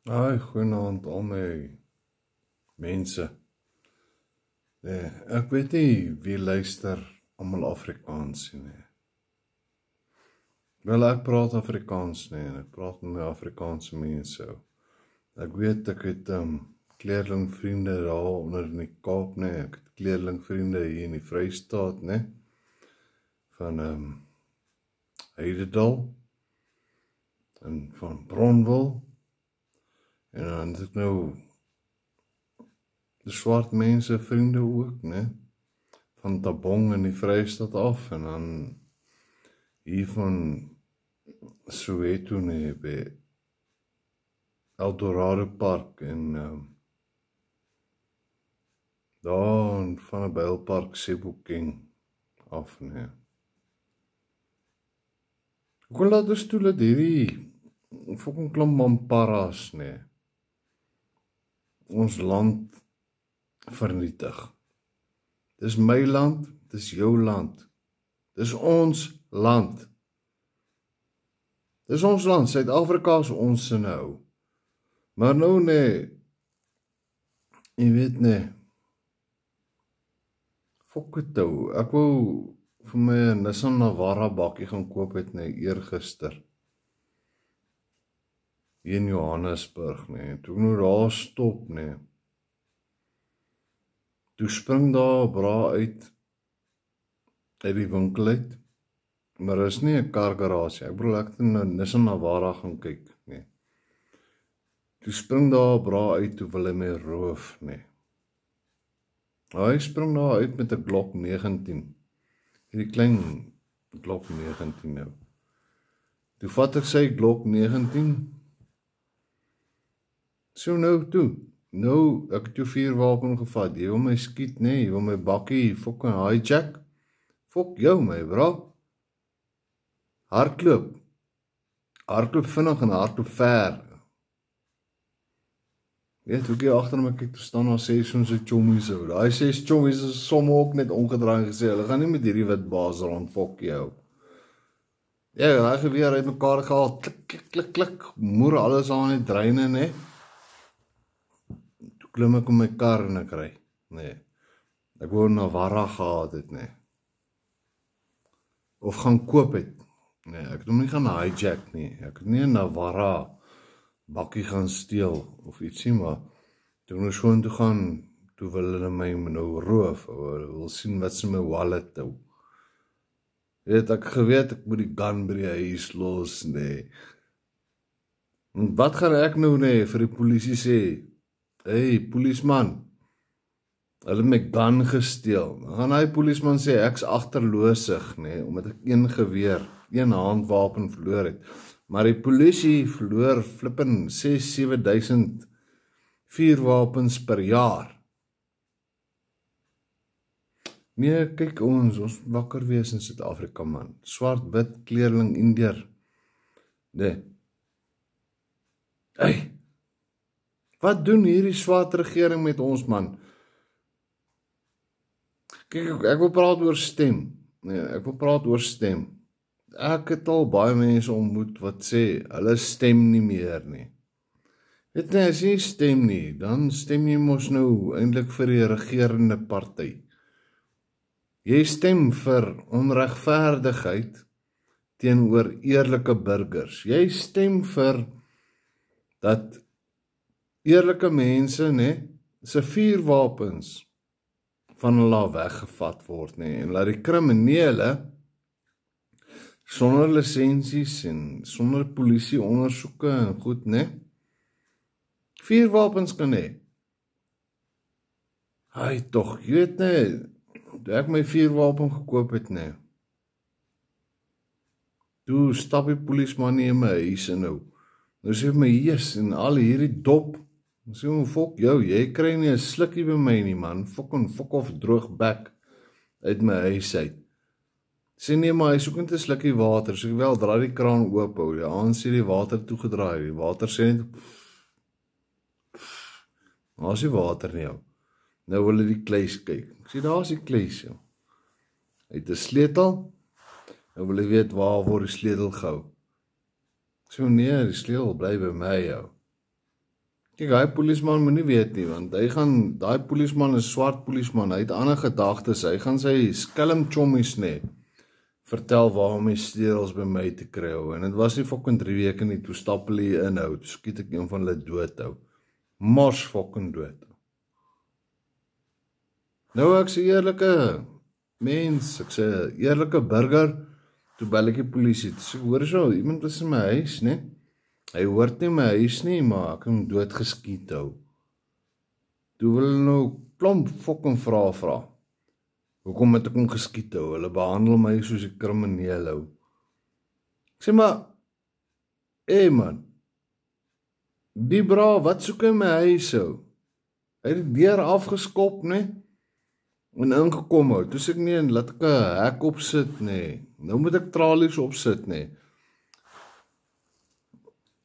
Goeienaand al my mense. Nee, ek weet nie wie luister almal Afrikaans nie. Wel, ek praat Afrikaans nie en ek praat met my Afrikaanse mense. Ek weet ek het kleerlingvriende daar onder in die Kaap nie. Ek het kleerlingvriende hier in die Vrystaat nie. Van Heidedal en van Bronwil. En dan het ek nou die swart mense vriende ook, né? Van Tabong in die Vrystaat af en dan hier van Soweto nie, by Eldorado Park en daar in van 'n Bylpark Sebokeng af, né? Ek wil laat ons toe dat hierdie fucking klomp mamparas, né? Ons land vernietig. Dis my land, dis jou land. Dis ons land. Dis ons land, Suid-Afrika is ons se nou. Maar nou nee, jy weet nee, fok het nou, ek wou vir my 'n Nissan Navara bakkie gaan koop het nee, eergister. Hier in Johannesburg nee, toe nou daar stop nee. Toe spring daar 'n bra uit die winkel uit, maar is nie 'n kargarasie, ek bedoel ek het in 'n Nissan Navara gaan kyk, nee. Toe spring daar 'n bra uit, toe wil hy my roof, nee. Hy spring daar uit met 'n Glock 19, hierdie klein Glock 19 nou. Toe vat ek sy Glock 19, so nou toe, nou, ek het jou vuurwapen gevat, jy wil my skiet, nee, jy wil my bakkie, fucking hijack, fok jou my, bro. Hardloop vinnig en hardloop ver. Weet, hoe ek hier agter my kyk, toe staan daar 6 ons chommies ou, daai 6 chommies is somme ook net omgedraai en gesê, hulle gaan nie met hierdie wit baas rond, fok jou. Ja, daai geweer uit mekaar gehaal, klik, klik, klik, klik, moer alles aan die dreine, nee. Klim ek in my kar en ek ry, nee. Ek wou 'n Navara gehad het, nee. Of gaan koop het, nee, ek het hom nie gaan hijack nie, ek het nie 'n Navara bakkie gaan steel, of ietsie, maar toe nou so toe gaan, toe wil hulle my nou roof, hulle wil sien wat se my wallet hou. Weet, ek geweet, ek moet die gun by die huis los, nee. En wat gaan ek nou, nee, vir die polisie sê? Hey, polisman, hulle het my gun gesteel. Dan gaan hy polisman sê, ek's agterloosig, nee, omdat ek een geweer, een handwapen verloor het. Maar die polisie verloor flippin 6-7 vuurwapens per jaar. Nee, kyk ons wakker wees in Suid-Afrika, man. Swart, wit, kleerling, Indiër. Nee. Hey, wat doen hierdie swart regering met ons, man? Kyk, ek wil praat oor stem. Nee, ek wil praat oor stem. Ek het al baie mense ontmoet wat sê, hulle stem nie meer nie. Weet nie, as jy stem nie, dan stem jy mos nou eintlik vir die regerende party. Jy stem vir onregverdigheid teenoor eerlike burgers. Jy stem vir dat eerlike mense, nee, se vuurwapens van hulle weggevat word, nee, en laat die kriminele sonder lisensies en sonder polisie ondersoeke en goed, nee, vuurwapens kan hê. Hy tog, jy weet nee, toe ek my vuurwapen gekoop het, nee, toe stap die polisman nie in my huis en nou sê my, yes, en al hierdie dop, dan sê my, fok jou, jy kry nie 'n slikkie by my nie, man, fok of droog bek uit my huis uit. Sê nee, maar hy soek net 'n slukkie water, sê ek wel, draai die kraan oop, hou, ja, aan sê die water toegedraai, die water sê net, daar is die water nie, jou. Nou wil hy die kluis kyk, ek sê, daar is die kluis, jou. Hy het 'n sleutel, nou wil hy weet waar word die sleutel gehou. Ek sê, nee, die sleutel bly by my, jou. Kijk, daai polisman moet nie weet nie, want daai polisman is swart polisman, hy het ander gedagtes, hy gaan sy skelm chommies nie, vertel waarom hy steels by my te kry, en het was nie fucking 3 weke nie, toe stap hulle hier inhou, toe skiet ek een van hulle dood hou, mors fucking dood. Nou ek sê eerlike mens, ek sê eerlike burger, toe bel ek die polisie, toe sê ek, hoor so, iemand was in my huis, nee, hy hoort nie my huis nie, maar ek het hom dood geskiet hou. Toe wil hulle nou klomp fucking vra. Hoekom het ek hom geskiet hou? Hulle behandel my soos 'n krimineel hou. Ek sê maar, man, die bra, wat soek hy my huis hou? Hy het die deur afgeskop, nee, en ingekom hou. Toe sê ek nee, laat ek 'n hek opsit, nee. Nou moet ek tralies opsit, nee.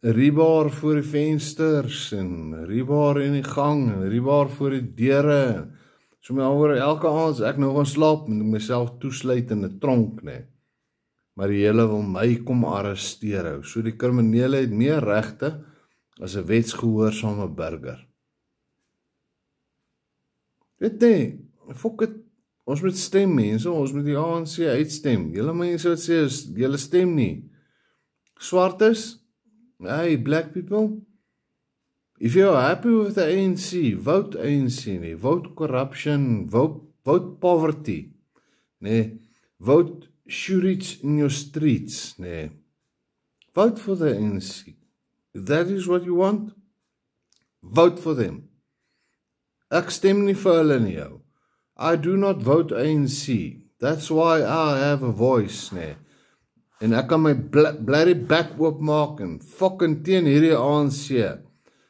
Rebar voor die vensters, en rebar in die gang, en rebar voor die deure. So my oor elke aand as ek nou gaan slaap, moet ek myself toesluit in 'n tronk, nee. Maar die hele wil my kom arresteer hou. So die kriminele het meer regte as 'n wetsgehoorsame burger. Weet nie, fok het, ons moet stem mense, ons moet die ANC uitstem. Julle mense wat sê, julle stem nie. Swartes, hey, black people, if you're happy with the ANC, vote ANC nie, vote corruption, vote poverty, nee, vote shootings in your streets, nee, vote for the ANC. If that is what you want, vote for them. Ek stem nie vir hulle nie, jou. I do not vote ANC, that's why I have a voice, nee. En ek kan my bloody back oopmaak en fucking teen hierdie ANC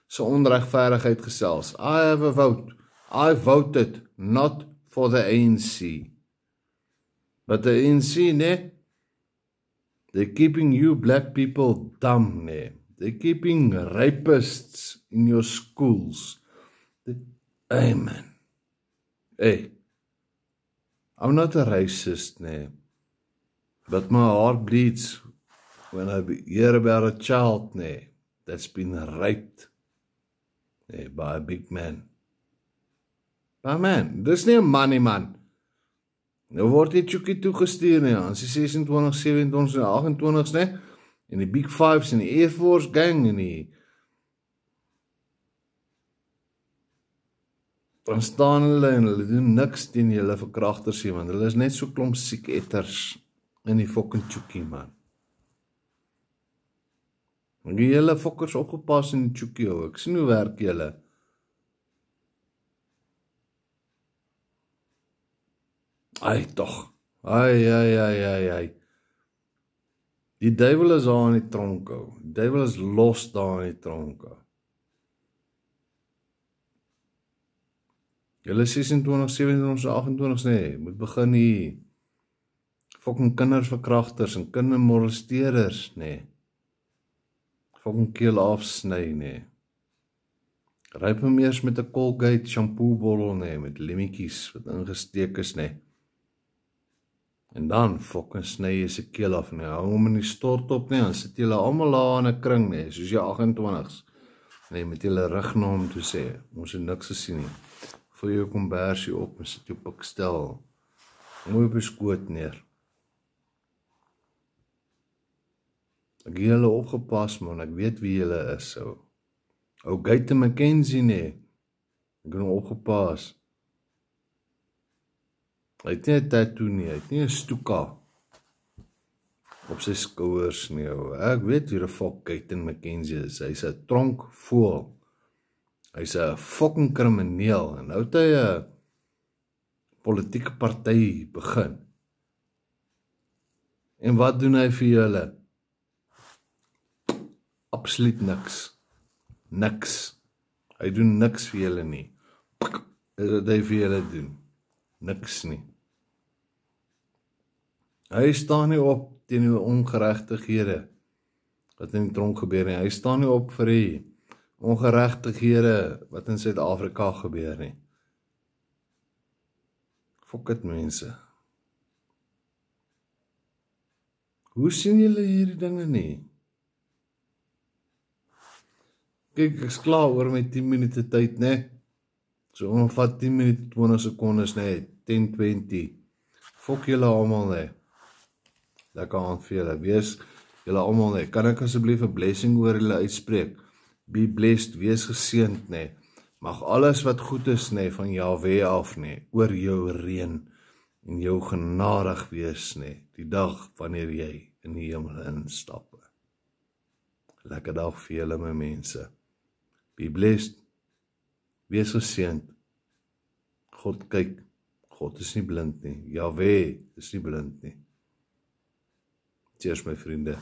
se onregverdigheid gesels. I have a vote. I voted not for the ANC. But the ANC, nee, they're keeping you black people dumb, nee. They're keeping rapists in your schools. Hey, man. Hey, I'm not a racist, nee. But my heart bleeds when I hear about a child, nee, that's been raped, nee, by a big man. Maar man, dis nie 'n man nie, man. Nou word die Chucky toegestuur, nee, aan die 26, 27 en 28s, nee, en die Big Fives en die Air Force gang en die dan staan hulle en hulle doen niks teen julle verkragters nie, want hulle is net so klomp siek etters in die fucking Chucky, man. En die hele fokkers opgepas in die Chucky, ek sien hoe werk julle. Ai, toch. Ai. Die duivel is daar in die tronk, ou. Die duivel is los daar in die tronk, ou. Julle 26, 27, 28, nee, moet begin hier. Fucking kinderverkragters en kindermolesteerders, nee. Fucking keel afsny, nee. Ryp hom eers met 'n Colgate shampoo bottel, nee, met lemmetjies wat ingesteek is, nee. En dan fucking sny jy se keel af, nee. Hou hom in die stort op, nee, dan sit julle almal daar in 'n kring, nee, soos jy 28s. Nee, met julle rug na hom toe sê, ons het niks gesien nie. Vul jou kombersie op en sit jou pikstel. Mooi op die skoot neer. Ek het julle opgepas, man, ek weet wie julle is, so. Ou Gate McKenzie, nee. Ek het hom opgepas. Hy het nie 'n tattoo nie, hy het nie 'n stoeka op sy skouers nie, ou. Ek weet wie die fuck Gate McKenzie is. Hy's 'n tronkvoël. Hy's 'n fucking krimineel en nou het hy 'n politieke party begin. En wat doen hy vir julle? Absoluut niks. Niks. Hy doen niks vir julle nie. Dis wat hy vir julle doen. Niks nie. Hy staan nie op teen die ongeregtighede wat in die tronk gebeur nie. Hy staan nie op vir die ongeregtighede wat in Suid-Afrika gebeur nie. Fok dit, mense. Hoe sien julle hierdie dinge nie? Kyk, ek's klaar oor my 10 minute tyd, né? So omvat 10 minute 20 sekondes, né? 10, 20. Fok julle almal, né? Lekker aand vir julle. Wees julle almal, né? Kan ek asseblief 'n blessing oor julle uitspreek? Be blessed, wees geseënd, né? Mag alles wat goed is, né, van Jahwe af, né, oor jou reën en jou genadig wees, né, die dag wanneer jy in die hemel instap. Lekker dag vir julle, my mense. Be blessed. Wees geseënd. God kyk. God is nie blind nie. Jahwe is nie blind nie. Cheers, my vriende.